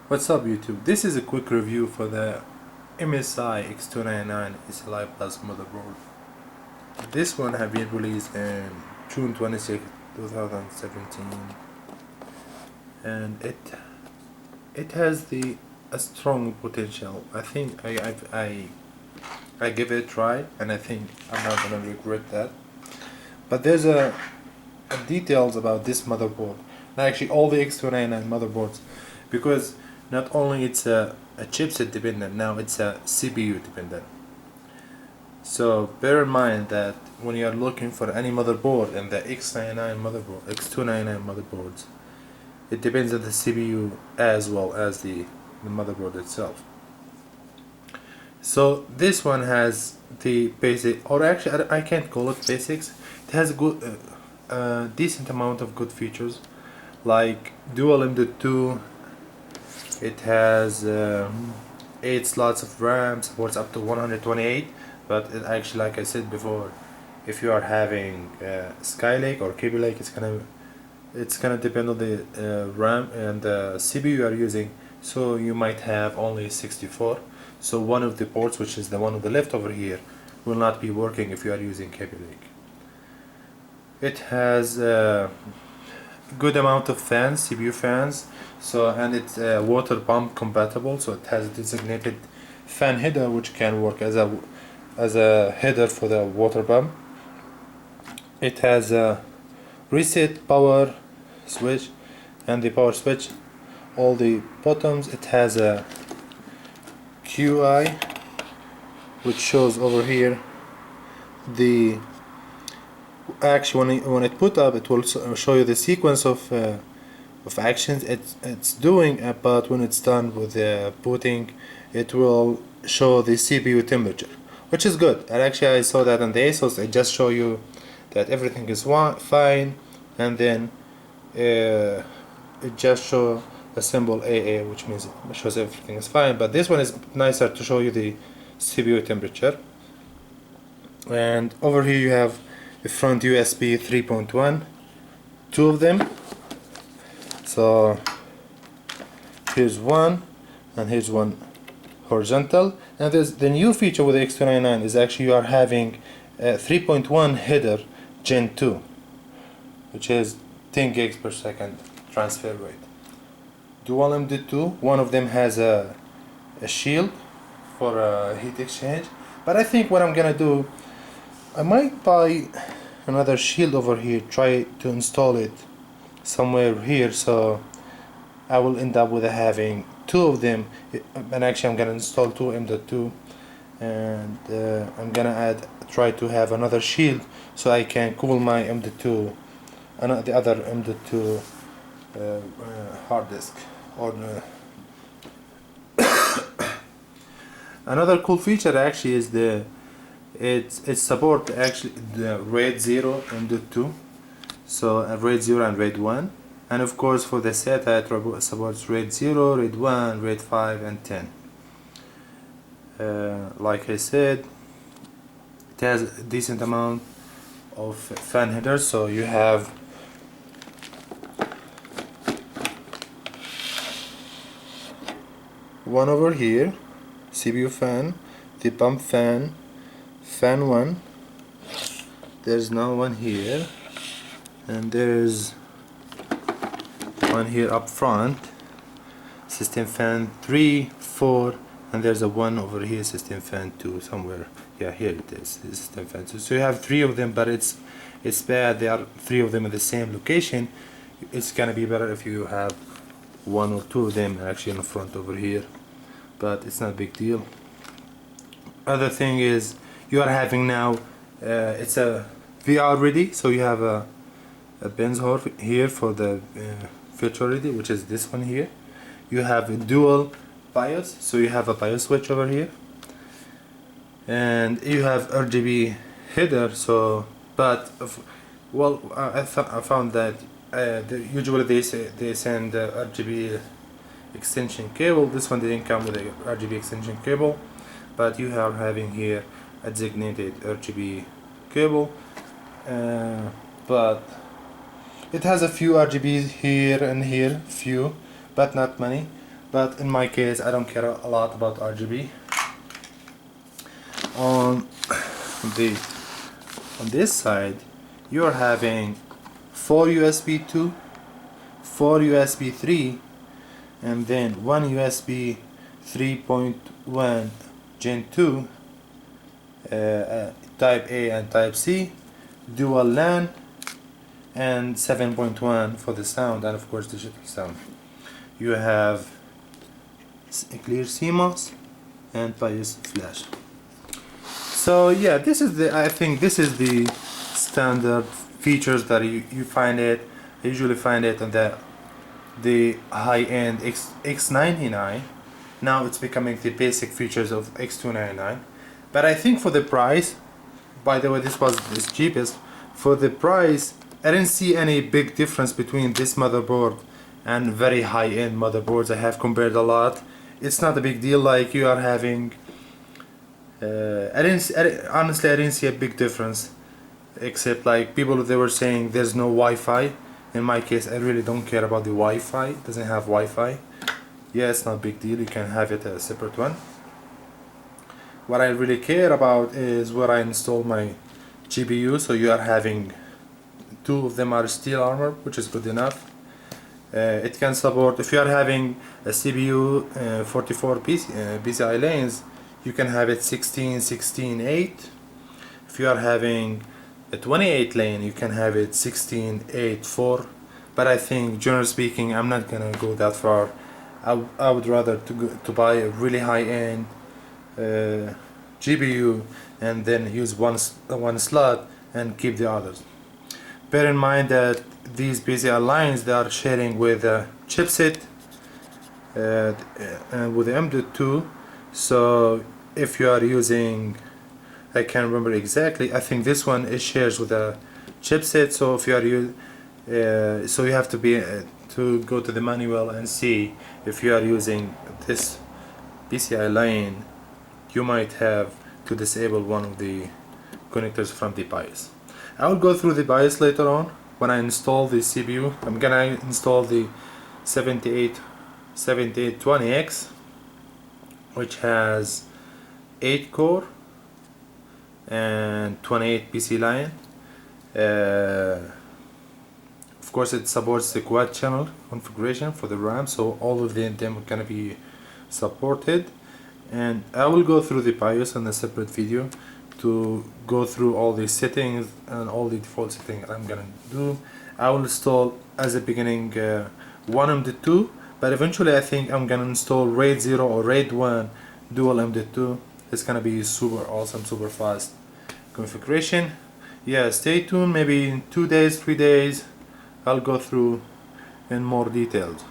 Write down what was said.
What's up YouTube? This is a quick review for the MSI X299 SLI Plus motherboard. This one have been released in June 26, 2017, and it has a strong potential. I think I give it a try, and I think I'm not gonna regret that. But there's a details about this motherboard, and actually all the X299 motherboards, because not only it's a chipset dependent, now it's a CPU dependent. So bear in mind that when you are looking for any motherboard in the X299 motherboards, it depends on the CPU as well as the motherboard itself. So this one has the basic, or actually I can't call it basics. It has a decent amount of good features, like dual M.2. It has 8 slots of RAM, supports up to 128, but it actually, like I said before, if you are having Skylake or Kaby Lake, it's gonna depend on the RAM and the CPU you are using. So you might have only 64. So one of the ports, which is the one on the left over here, will not be working if you are using Kaby Lake. It has good amount of fans, CPU fans, so, and it's water pump compatible, so it has a designated fan header which can work as a header for the water pump. It has a reset power switch and the power switch, all the buttons. It has a QI which shows over here the actually when it put up, it will show you the sequence of actions it's doing, but when it's done with the booting, it will show the CPU temperature, which is good. And actually I saw that on the ASUS, it just show you that everything is fine, and then it just show a symbol AA, which means it shows everything is fine. But this one is nicer to show you the CPU temperature. And over here you have the front USB 3.1, two of them. So here's one, and here's one horizontal. And there's the new feature with the X299 is actually you are having a 3.1 header Gen 2, which is 10 gigs per second transfer rate. Dual M.2, one of them has a shield for a heat exchange, but I think what I'm gonna do, I might buy another shield over here, try to install it somewhere here, so I will end up with having two of them. And actually I'm gonna install two M.2, and I'm gonna try to have another shield so I can cool my M.2 and the other M.2 hard disk. Or another cool feature actually is it support actually the RAID 0 M.2, so RAID 0 and RAID 1, and of course for the SATA it supports RAID 0, RAID 1, RAID 5 and 10. Like I said, it has a decent amount of fan headers, so you have one over here, CPU fan, the pump fan, fan 1, there's now one here, and there's one here up front, system fan 3, 4, and there's a one over here, system fan 2 somewhere. Yeah, here it is, system fan 2. So you have three of them, but it's bad they are three of them in the same location. It's gonna be better if you have one or two of them actually in the front over here, but it's not a big deal. Other thing is you are having now it's a VR ready, so you have a pins here for the virtual ready, which is this one here. You have a dual BIOS, so you have a BIOS switch over here, and you have RGB header. So but well, I found that usually they send RGB extension cable. This one didn't come with a RGB extension cable, but you are having here a designated RGB cable, but it has a few RGBs here and here, few, but not many. but in my case I don't care a lot about RGB. On this side you're having 4 USB 2, 4 USB 3, and then 1 USB 3.1 Gen 2, Type A and Type C, dual LAN, and 7.1 for the sound, and of course digital sound. You have a clear CMOS and BIOS flash. So yeah, this is I think this is the standard features that you find it. I usually find it on the high-end X299. Now it's becoming the basic features of X299. But I think for the price, by the way, this was the cheapest. For the price, I didn't see any big difference between this motherboard and very high-end motherboards I have compared a lot. It's not a big deal like you are having. Honestly, I didn't see a big difference, except like people, they were saying there's no Wi-Fi. In my case, I really don't care about the Wi-Fi. It doesn't have Wi-Fi. Yeah, it's not a big deal. You can have it a separate one. What I really care about is where I install my GPU. So you are having 2 of them are steel armor, which is good enough. It can support, if you are having a CPU 44 PCI lanes, you can have it 16, 16, 8. If you are having a 28 lane, you can have it 16, 8, 4. But I think, generally speaking, I'm not gonna go that far. I would rather to buy a really high-end GPU and then use one slot and keep the others. Bear in mind that these PCI lines, they are sharing with a chipset and with the M.2. So if you are using, I can't remember exactly, I think this one it shares with a chipset. So if you are so you have to be to go to the manual and see if you are using this PCI line, you might have to disable one of the connectors from the BIOS. I will go through the BIOS later on when I install the CPU. I'm gonna install the 7820X, which has 8 core and 28 PC line. Of course, it supports the quad channel configuration for the RAM, so all of them are gonna be supported. And I will go through the BIOS in a separate video to go through all the settings and all the default settings I'm gonna do. I will install as a beginning one M.2, but eventually I think I'm gonna install RAID 0 or RAID 1 dual M.2. It's gonna be super awesome, super fast configuration. Yeah, stay tuned. Maybe in 2 days, 3 days, I'll go through in more details.